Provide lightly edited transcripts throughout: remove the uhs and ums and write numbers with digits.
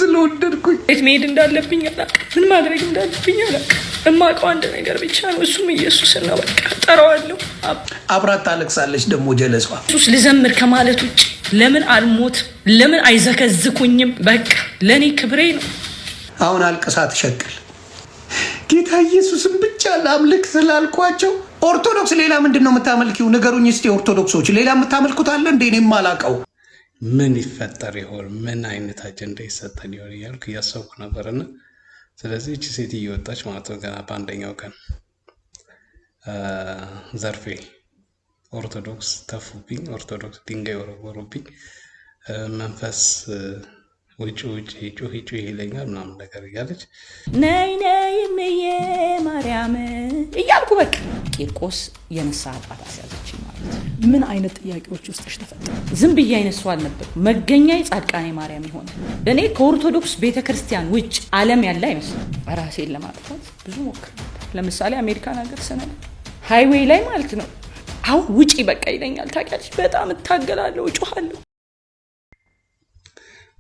ስለወደድኩኝ የት መሄድ እንዳለብኝ አላውቅም። ምን ማድረግ እንዳለብኝ አላውቅም። እማውቀው አንድ ነገር ብቻ ነው፣ እሱም ኢየሱስን ነው። በቃ ጠራዋለሁ። አብራት ታለቅሳለች ደግሞ ጀለሷ። ኢየሱስ ልዘምር ከማለት ውጭ ለምን አልሞት? ለምን አይዘከዝኩኝም? በቃ ለእኔ ክብሬ ነው። አሁን አልቅሳ ትሸቅል። ጌታ ኢየሱስን ብቻ ላምልክ ስላልኳቸው ኦርቶዶክስ ሌላ ምንድን ነው የምታመልኪው? ንገሩኝ እስቲ ኦርቶዶክሶች፣ ሌላ የምታመልኩት አለ እንዴ? እኔም አላውቀው። ምን ይፈጠር ይሆን? ምን አይነት አጀንዳ ይሰጠን ይሆን እያልኩ እያሰብኩ ነበርና ስለዚህ እቺ ሴት እየወጣች ማለት ነው ገና በአንደኛው ቀን ዘርፌ ኦርቶዶክስ ተፉብኝ፣ ኦርቶዶክስ ድንጋይ ወረወሩብኝ፣ መንፈስ ውጭ ጩህ ይለኛል ምናምን ነገር እያለች ነይ ነይ እምዬ ማርያም እያልኩ በቃ ቂርቆስ የንስሐ አባት አስያዘችኝ ማለት ነው። ምን አይነት ጥያቄዎች ውስጥሽ ተፈጠሩ? ዝም ብዬ አይነት ሰው አልነበርኩም። መገኛዬ ጻድቃኔ ማርያም ይሆን። እኔ ከኦርቶዶክስ ቤተክርስቲያን ውጭ ዓለም ያለ አይመስልም። ራሴን ለማጥፋት ብዙ ሞክር ነበር። ለምሳሌ አሜሪካን ሀገር ስነዳ ሃይዌይ ላይ ማለት ነው አሁን ውጪ በቃ ይለኛል። ታውቂያለሽ፣ በጣም እታገላለሁ፣ እጮሃለሁ።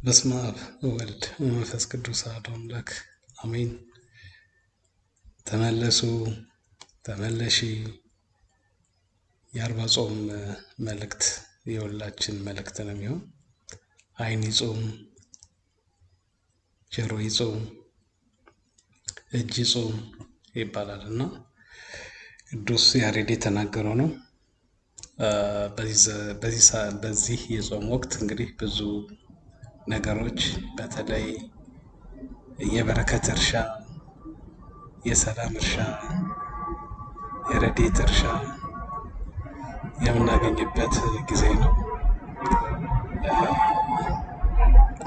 በስመ አብ ወወልድ ወመንፈስ ቅዱስ አሐዱ አምላክ አሜን። ተመለሱ ተመለሺ። የአርባ ጾም መልእክት የሁላችን መልእክት ነው የሚሆን። ዓይን ይጾም፣ ጆሮ ይጾም፣ እጅ ይጾም ይባላል እና ቅዱስ ያሬድ የተናገረው ነው። በዚህ የጾም ወቅት እንግዲህ ብዙ ነገሮች በተለይ የበረከት እርሻ፣ የሰላም እርሻ፣ የረድኤት እርሻ የምናገኝበት ጊዜ ነው።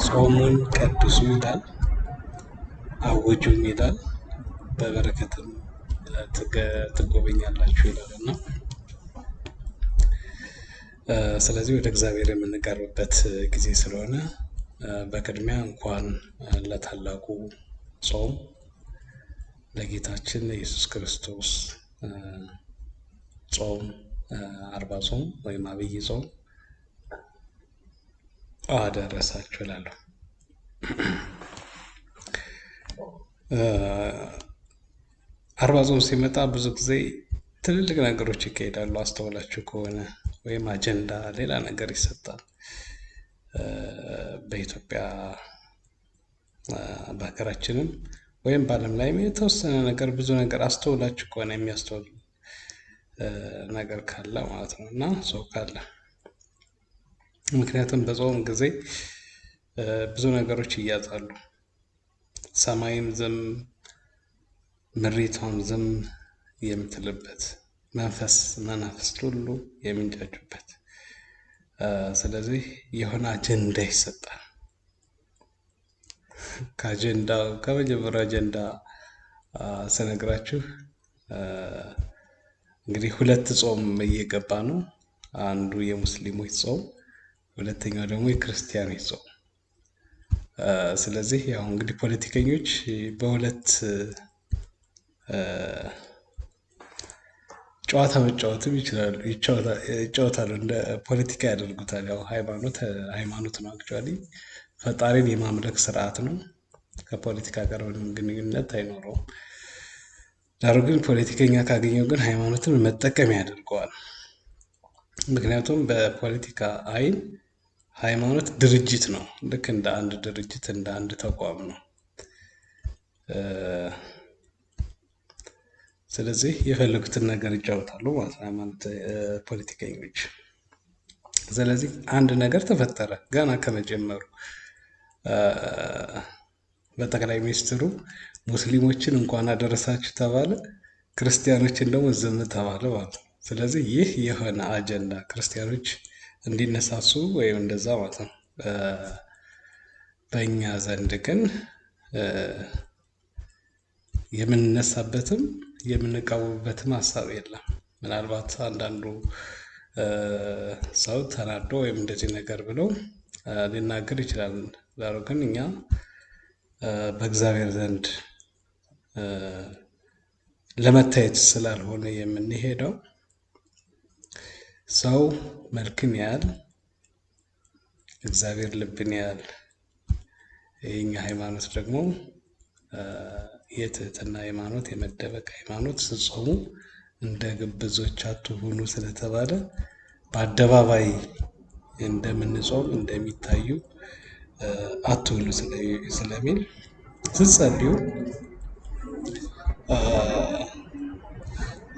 ጾሙን ቀድሱ ይላል፣ አውጁም ይላል፣ በበረከትም ትጎበኛላችሁ ይላል እና ስለዚህ ወደ እግዚአብሔር የምንቀርብበት ጊዜ ስለሆነ በቅድሚያ እንኳን ለታላቁ ጾም ለጌታችን ኢየሱስ ክርስቶስ ጾም አርባ ጾም ወይም አብይ ጾም አደረሳችሁ እላለሁ። አርባ ጾም ሲመጣ ብዙ ጊዜ ትልልቅ ነገሮች ይካሄዳሉ። አስተውላችሁ ከሆነ ወይም አጀንዳ ሌላ ነገር ይሰጣል። በኢትዮጵያ በሀገራችንም ወይም በዓለም ላይም የተወሰነ ነገር ብዙ ነገር አስተውላችሁ ከሆነ የሚያስተውል ነገር ካለ ማለት ነው እና ሰው ካለ ምክንያቱም በጾም ጊዜ ብዙ ነገሮች ይያዛሉ። ሰማይም ዝም ምድሪቷም ዝም የምትልበት መናፍስት ሁሉ የሚንጫጩበት ስለዚህ የሆነ አጀንዳ ይሰጣል። ከመጀመሪያው አጀንዳ ስነግራችሁ እንግዲህ ሁለት ጾም እየገባ ነው። አንዱ የሙስሊሞች ጾም፣ ሁለተኛው ደግሞ የክርስቲያኖች ጾም። ስለዚህ ያው እንግዲህ ፖለቲከኞች በሁለት ጨዋታ መጫወትም ይጫወታሉ። እንደ ፖለቲካ ያደርጉታል። ያው ሃይማኖት ነው። አክቹዋሊ ፈጣሪን የማምለክ ስርዓት ነው። ከፖለቲካ ጋር ምንም ግንኙነት አይኖረውም። ዳሩ ግን ፖለቲከኛ ካገኘው ግን ሃይማኖትን መጠቀሚያ ያደርገዋል። ምክንያቱም በፖለቲካ አይን ሃይማኖት ድርጅት ነው። ልክ እንደ አንድ ድርጅት እንደ አንድ ተቋም ነው። ስለዚህ የፈለጉትን ነገር ይጫወታሉ ማለት ነው ሃይማኖት ፖለቲከኞች። ስለዚህ አንድ ነገር ተፈጠረ ገና ከመጀመሩ። በጠቅላይ ሚኒስትሩ ሙስሊሞችን እንኳን አደረሳችሁ ተባለ፣ ክርስቲያኖችን ደግሞ ዝም ተባለ ማለት ነው። ስለዚህ ይህ የሆነ አጀንዳ ክርስቲያኖች እንዲነሳሱ ወይም እንደዛ ማለት ነው። በእኛ ዘንድ ግን የምንነሳበትም የምንቃወምበትም ሀሳብ የለም። ምናልባት አንዳንዱ ሰው ተናዶ ወይም እንደዚህ ነገር ብለው ሊናገር ይችላል። ዳሩ ግን እኛ በእግዚአብሔር ዘንድ ለመታየት ስላልሆነ የምንሄደው ሰው መልክን ያያል፣ እግዚአብሔር ልብን ያያል። የኛ ሃይማኖት ደግሞ የትህትና ሃይማኖት፣ የመደበቅ ሃይማኖት፣ ስትጾሙ እንደ ግብዞች አትሁኑ ስለተባለ በአደባባይ እንደምንጾም እንደሚታዩ አትሁኑ ስለሚል ስትጸልዩ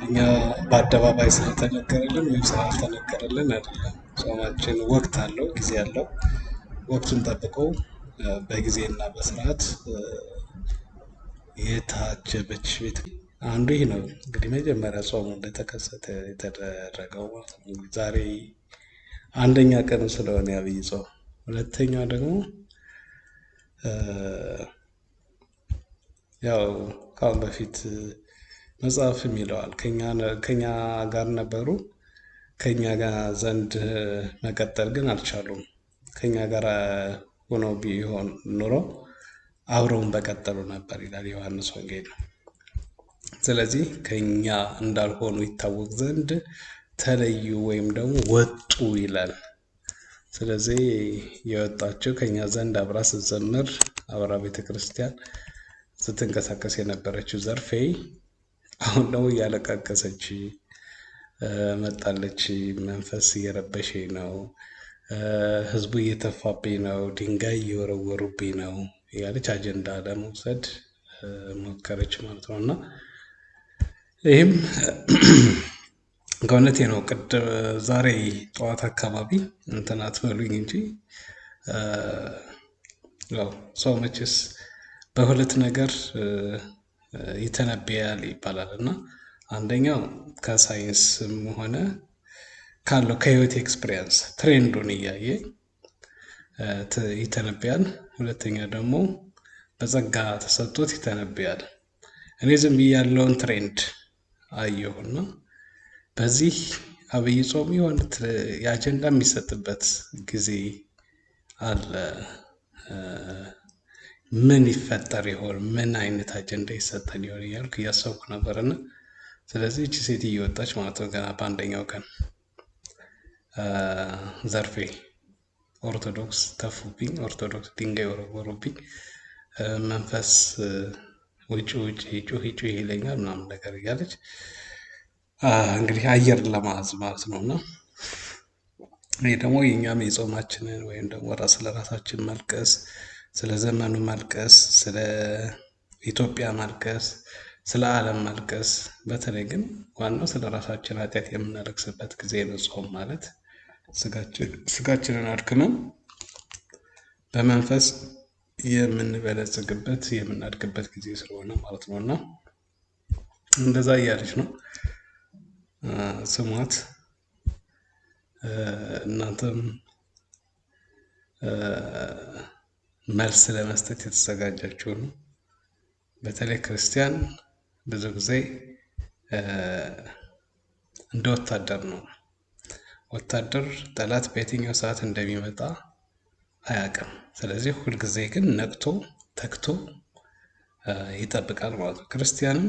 እኛ በአደባባይ ስለተነገረልን ወይም ስላልተነገረልን አይደለም። ጾማችን ወቅት አለው፣ ጊዜ አለው። ወቅቱን ጠብቀው በጊዜና በስርዓት የታጀበች ቤት አንዱ ይህ ነው። እንግዲህ መጀመሪያ ጾሙ እንደተከሰተ የተደረገው ማለት ነው። ዛሬ አንደኛ ቀን ስለሆነ የአብይ ጾም፣ ሁለተኛው ደግሞ ያው ከአሁን በፊት መጽሐፍም ይለዋል ከኛ ጋር ነበሩ፣ ከኛ ጋር ዘንድ መቀጠል ግን አልቻሉም። ከኛ ጋር ሆነው ቢሆን ኑሮ አብረውን በቀጠሉ ነበር ይላል ዮሐንስ ወንጌል። ስለዚህ ከኛ እንዳልሆኑ ይታወቅ ዘንድ ተለዩ ወይም ደግሞ ወጡ ይላል። ስለዚህ የወጣችው ከኛ ዘንድ አብራ ስትዘምር አብራ ቤተክርስቲያን ስትንቀሳቀስ የነበረችው ዘርፌ አሁን ደግሞ እያለቃቀሰች መጣለች። መንፈስ እየረበሸኝ ነው፣ ህዝቡ እየተፋብኝ ነው፣ ድንጋይ እየወረወሩብኝ ነው እያለች አጀንዳ ለመውሰድ ሞከረች ማለት ነው። እና ይህም ከእውነቴ ነው። ዛሬ ጠዋት አካባቢ እንትን አትበሉኝ እንጂ ያው ሰው መቼስ በሁለት ነገር ይተነብያል ይባላል እና አንደኛው ከሳይንስም ሆነ ካለው ከህይወት ኤክስፒሪየንስ ትሬንዱን እያየ ይተነብያል። ሁለተኛ ደግሞ በጸጋ ተሰጥቶት ይተነብያል። እኔ ዝም ብዬ ያለውን ትሬንድ አየሁና በዚህ አብይ ጾም የሆነ የአጀንዳ የሚሰጥበት ጊዜ አለ። ምን ይፈጠር ይሆን? ምን አይነት አጀንዳ ይሰጠን ይሆን እያልኩ እያሰብኩ ነበርና ስለዚህ እቺ ሴት እየወጣች ማለት ነው ገና በአንደኛው ቀን ዘርፌ ኦርቶዶክስ ተፉብኝ፣ ኦርቶዶክስ ድንጋይ ወረወሩብኝ፣ መንፈስ ውጭ ጩህ ይለኛል ምናምን ነገር እያለች እንግዲህ አየር ለማዝ ማለት ነው። እና ይህ ደግሞ የእኛም የጾማችንን ወይም ደግሞ ለራሳችን መልቀስ፣ ስለ ዘመኑ ማልቀስ፣ ስለ ኢትዮጵያ ማልቀስ፣ ስለ ዓለም ማልቀስ፣ በተለይ ግን ዋናው ስለ ራሳችን ኃጢአት የምናለቅስበት ጊዜ ነው። ጾም ማለት ስጋችንን አድክመን በመንፈስ የምንበለጽግበት የምናድግበት ጊዜ ስለሆነ ማለት ነው። እና እንደዛ እያለች ነው። ስሟት። እናንተም መልስ ለመስጠት የተዘጋጃችሁ ነው። በተለይ ክርስቲያን ብዙ ጊዜ እንደ ወታደር ነው። ወታደር ጠላት በየትኛው ሰዓት እንደሚመጣ አያውቅም። ስለዚህ ሁልጊዜ ግን ነቅቶ ተግቶ ይጠብቃል ማለት ነው። ክርስቲያንም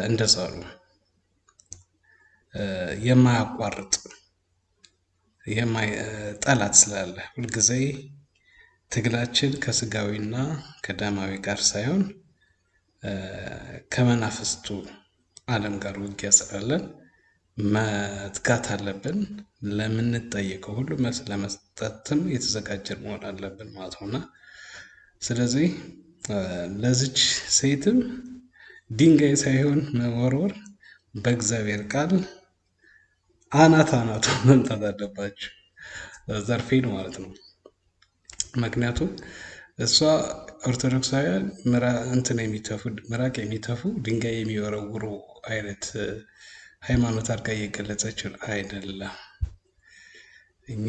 እንደዛ ነው። የማያቋርጥ ጠላት ስላለ ሁልጊዜ ትግላችን ከስጋዊና ከደማዊ ጋር ሳይሆን ከመናፍስቱ ዓለም ጋር ውጊያ ስላለን መትጋት አለብን። ለምንጠየቀው ሁሉ መልስ ለመስጠትም የተዘጋጀን መሆን አለብን ማለት ነውና ስለዚህ ለዚች ሴትም ድንጋይ ሳይሆን መወርወር በእግዚአብሔር ቃል አናት መምታት አለባቸው። ዘርፌን ማለት ነው። ምክንያቱም እሷ ኦርቶዶክሳውያን ምራቅ የሚተፉ ድንጋይ የሚወረውሩ አይነት ሃይማኖት አድርጋ እየገለጸችን አይደለም። እኛ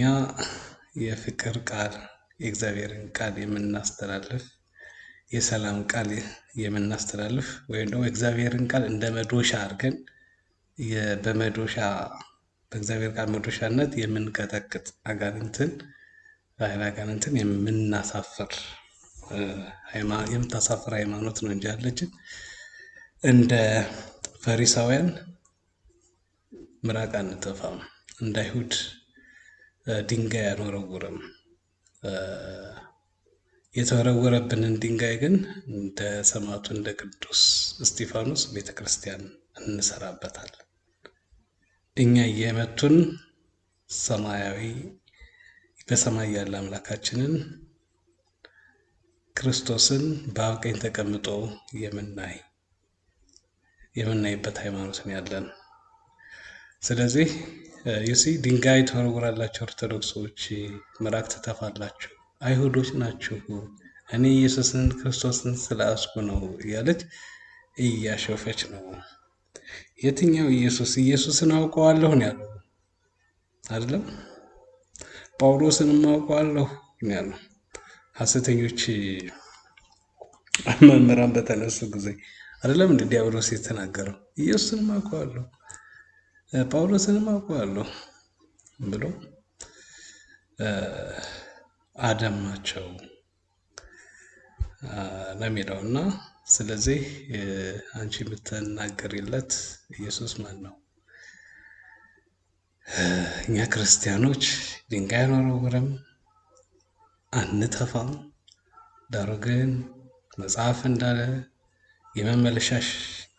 የፍቅር ቃል የእግዚአብሔርን ቃል የምናስተላልፍ የሰላም ቃል የምናስተላልፍ ወይም ደግሞ እግዚአብሔርን ቃል እንደ መዶሻ አድርገን በእግዚአብሔር ቃል መዶሻነት የምንቀጠቅጥ አጋንንትን የምታሳፍር ሃይማኖት ነው እንጂ ያለችን እንደ ፈሪሳውያን ምራቅ አንተፋም፣ እንደ አይሁድ ድንጋይ አንወረውርም። የተወረወረብንን ድንጋይ ግን እንደ ሰማዕቱ እንደ ቅዱስ እስጢፋኖስ ቤተክርስቲያን እንሰራበታለን። እኛ እየመቱን ሰማያዊ በሰማይ ያለ አምላካችንን ክርስቶስን በአብ ቀኝ ተቀምጦ የምናይበት ሃይማኖት ነው ያለን። ስለዚህ ዩሲ ድንጋይ ተወርውራላችሁ ኦርቶዶክሶች፣ ምራቅ ትተፋላችሁ፣ አይሁዶች ናችሁ፣ እኔ ኢየሱስን ክርስቶስን ስለያዝኩ ነው እያለች እያሾፈች ነው። የትኛው ኢየሱስ? ኢየሱስን አውቀዋለሁ ነው ያለው አይደለም? ጳውሎስንም አውቀዋለሁ ነው ያለው። ሐሰተኞች መምህራን በተነሱ ጊዜ አይደለም እንደ ዲያብሎስ የተናገረው ኢየሱስንም አውቀዋለሁ ጳውሎስንም አውቀዋለሁ ብሎ አደማቸው ነው የሚለውና ስለዚህ አንቺ የምትናገሪለት ኢየሱስ ማን ነው? እኛ ክርስቲያኖች ድንጋይ አንወረውርም፣ አንተፋም። ዳሩ ግን መጽሐፍ እንዳለ የመመለሻሽ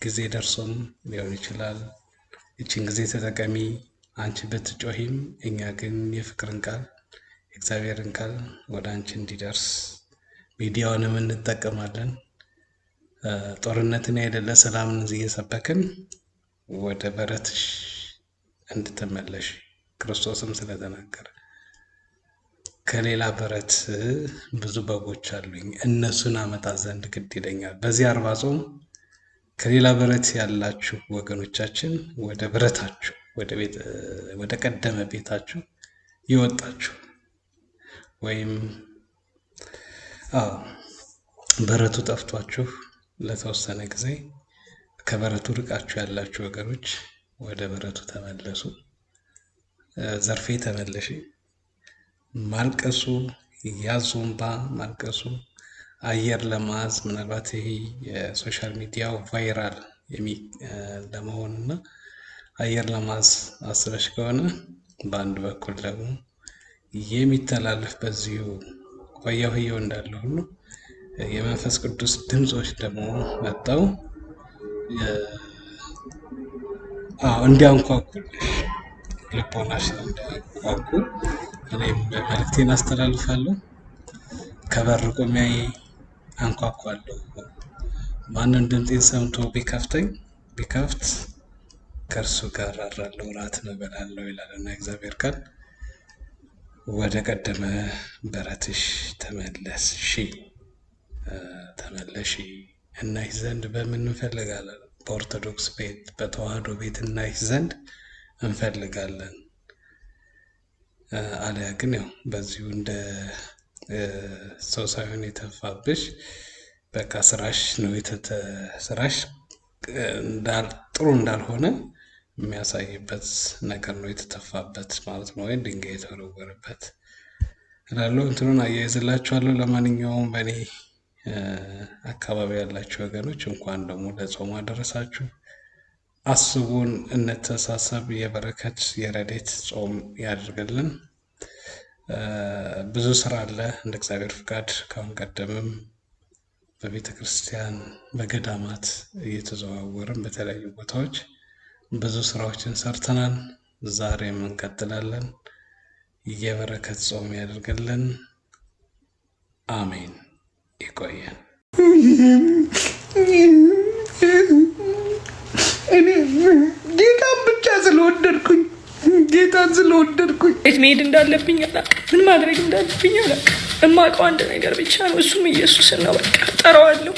ጊዜ ደርሶም ሊሆን ይችላል። እቺን ጊዜ ተጠቀሚ። አንቺ ብትጮሂም እኛ ግን የፍቅርን ቃል የእግዚአብሔርን ቃል ወደ አንቺ እንዲደርስ ሚዲያውንም እንጠቀማለን። ጦርነትን አይደለ ሰላምን እየሰበክን ወደ በረትሽ እንድትመለሽ ክርስቶስም ስለተናገረ ከሌላ በረት ብዙ በጎች አሉኝ እነሱን አመጣ ዘንድ ግድ ይለኛል። በዚህ 40 ጾም ከሌላ በረት ያላችሁ ወገኖቻችን ወደ በረታችሁ ወደ ቀደመ ቤታችሁ ይወጣችሁ ወይም በረቱ ጠፍቷችሁ ለተወሰነ ጊዜ ከበረቱ ርቃችሁ ያላችሁ ወገኖች ወደ በረቱ ተመለሱ። ዘርፌ ተመለሺ። ማልቀሱ ያዙምባ ማልቀሱ አየር ለማዝ ምናልባት ይሄ የሶሻል ሚዲያው ቫይራል ለመሆንና አየር ለማዝ አስበሽ ከሆነ በአንድ በኩል ደግሞ የሚተላለፍ በዚሁ ሆያ ሆያው እንዳለ ሁሉ የመንፈስ ቅዱስ ድምጾች ደግሞ መጣው እንዲያንኳኩልሽ ልቦናሽ እንዲያንኳኩ እኔም መልእክቴን አስተላልፋለሁ። ከበር ቆሜ አንኳኳለሁ። ማንን ድምጤን ሰምቶ ቢከፍት ከእርሱ ጋር አድራለሁ፣ እራት እበላለሁ ይላልና እግዚአብሔር ቃል። ወደ ቀደመ በረትሽ ተመለሺ እናይሽ ዘንድ በምን እንፈልጋለን? በኦርቶዶክስ ቤት በተዋህዶ ቤት እናይሽ ዘንድ እንፈልጋለን። አለያ ግን ያው በዚሁ እንደ ሰው ሳይሆን የተፋብሽ በቃ ስራሽ ነው ስራሽ ጥሩ እንዳልሆነ የሚያሳይበት ነገር ነው የተተፋበት ማለት ነው፣ ወይ ድንጋይ የተወረወረበት እላለሁ። እንትኑን አያይዝላችኋለሁ። ለማንኛውም በእኔ አካባቢ ያላችሁ ወገኖች እንኳን ደግሞ ለጾም አደረሳችሁ። አስቡን፣ እንተሳሰብ። የበረከት የረድኤት ጾም ያድርግልን። ብዙ ስራ አለ እንደ እግዚአብሔር ፍቃድ። ካሁን ቀደምም በቤተ ክርስቲያን በገዳማት እየተዘዋወርን በተለያዩ ቦታዎች ብዙ ስራዎችን ሰርተናል። ዛሬም እንቀጥላለን። የበረከት ጾም ያድርግልን። አሜን። ይቆየን። እኔ ጌታን ብቻ ስለወደድኩኝ የት መሄድ እንዳለብኝ አላውቅም። ምን ማድረግ እንዳለብኝ አላውቅም። እማውቀው አንድ ነገር ብቻ ነው፣ እሱም ኢየሱስን ነው። በቃ ጠራዋለሁ።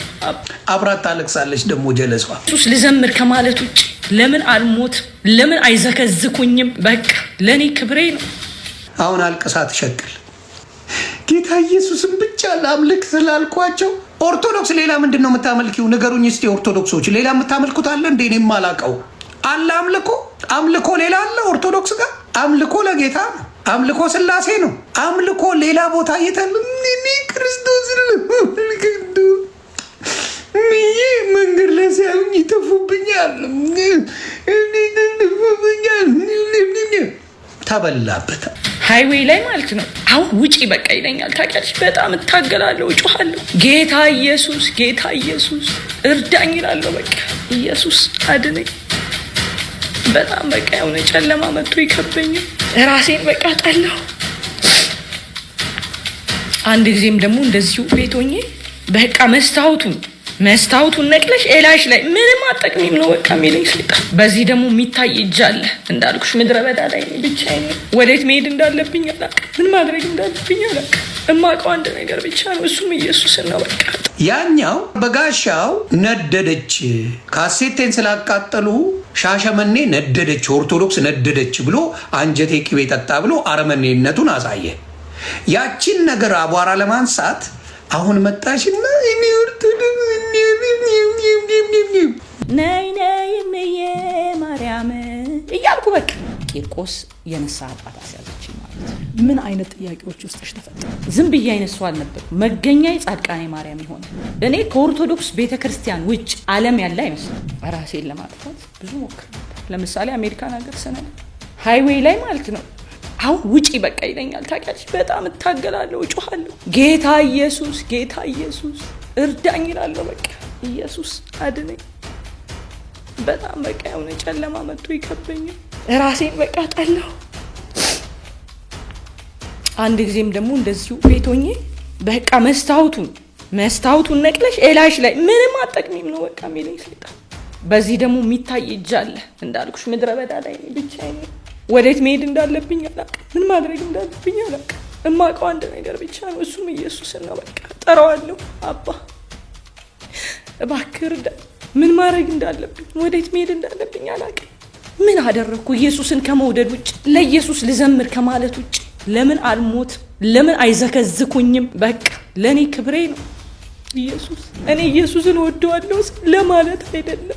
አብራት ታለቅሳለች ደግሞ ጀለሷ። ኢየሱስ ልዘምር ከማለት ውጭ ለምን አልሞት? ለምን አይዘከዝኩኝም? በቃ ለእኔ ክብሬ ነው። አሁን አልቅሳ ትሸቅል። ጌታ ኢየሱስን ብቻ ላምልክ ስላልኳቸው ኦርቶዶክስ ሌላ ምንድን ነው የምታመልኪው? ንገሩኝ እስቲ ኦርቶዶክሶች፣ ሌላ የምታመልኩት አለ እንዴ? እኔ የማላውቀው አለ? አምልኮ ሌላ አለ ኦርቶዶክስ ጋር? አምልኮ ለጌታ ነው። አምልኮ ስላሴ ነው። አምልኮ ሌላ ቦታ ክርስቶስ መንገድ ላይ ሲያዩኝ ይተፉብኛል። ተበላበት። ሃይዌይ ላይ ማለት ነው። አሁን ውጪ በቃ ይለኛል። ታውቂያለሽ፣ በጣም እታገላለሁ፣ እጮሃለሁ። ጌታ ኢየሱስ እርዳኝ እላለሁ። በቃ ኢየሱስ አድነኝ። በጣም በቃ የሆነ ጨለማ መጥቶ ይከበኛል። ራሴን በቃ ጠላሁ። አንድ ጊዜም ደግሞ እንደዚሁ ቤት ሆኜ በቃ መስታወቱን ነቅለሽ ኤላሽ ላይ ምንም አጠቅሚም ነው በቃ የሚለኝ ሰይጣን። በዚህ ደግሞ የሚታይ እጅ አለ እንዳልኩሽ፣ ምድረ በዳ ላይ ብቻዬን፣ ወዴት መሄድ እንዳለብኝ አላውቅም፣ ምን ማድረግ እንዳለብኝ አላውቅም። እማውቀው አንድ ነገር ብቻ ነው፣ እሱም ኢየሱስን ነው በቃ። ያኛው በጋሻው ነደደች፣ ካሴቴን ስላቃጠሉ ሻሸመኔ ነደደች፣ ኦርቶዶክስ ነደደች ብሎ አንጀቴ ቅቤ ጠጣ ብሎ አረመኔነቱን አሳየ። ያችን ነገር አቧራ ለማንሳት አሁን መጣሽና ነይ እምዬ ማርያም እያልኩ በቃ ቂርቆስ የንስሐ አባት አስያዘችኝ ማለት ነው። ምን አይነት ጥያቄዎች ውስጥሽ ተፈጠሩ? ዝም ብዬ አይነት ሰው አልነበርኩም። መገኛዬ ጻድቃኔ ማርያም ይሆነ። እኔ ከኦርቶዶክስ ቤተክርስቲያን ውጭ ዓለም ያለ አይመስልም። ራሴን ለማጥፋት ብዙ ሞክር ነበር። ለምሳሌ አሜሪካን ሀገር ስነል ሃይዌይ ላይ ማለት ነው። አሁን ውጪ በቃ ይለኛል። ታውቂያለሽ፣ በጣም እታገላለሁ፣ እጮሃለሁ። ጌታ ኢየሱስ እርዳኝ እላለሁ። በቃ ኢየሱስ አድነኝ። በጣም በቃ የሆነ ጨለማ መጥቶ ይከበኛል። ራሴን በቃ ጠላሁ። አንድ ጊዜም ደግሞ እንደዚሁ ቤት ሆኜ በቃ መስታወቱን ነቅለሽ ኤላሽ ላይ ምንም አጠቅሚም ነው በቃ የሚለኝ ሰይጣን። በዚህ ደግሞ የሚታይ እጅ አለ እንዳልኩሽ፣ ምድረ በዳ ላይ ብቻዬን፣ ወዴት መሄድ እንዳለብኝ አላውቅም፣ ምን ማድረግ እንዳለብኝ አላውቅም። እማውቀው አንድ ነገር ብቻ ነው፣ እሱም ኢየሱስን ነው በቃ። ጠራዋለሁ፣ አባ እባክህ እርዳኝ። ምን ማድረግ እንዳለብኝ፣ ወዴት መሄድ እንዳለብኝ አላውቅም። ምን አደረግኩ? ኢየሱስን ከመውደድ ውጭ፣ ለኢየሱስ ልዘምር ከማለት ውጭ ለምን አልሞት? ለምን አይዘከዝኩኝም? በቃ ለእኔ ክብሬ ነው ኢየሱስ። እኔ ኢየሱስን ወደዋለሁ ለማለት አይደለም።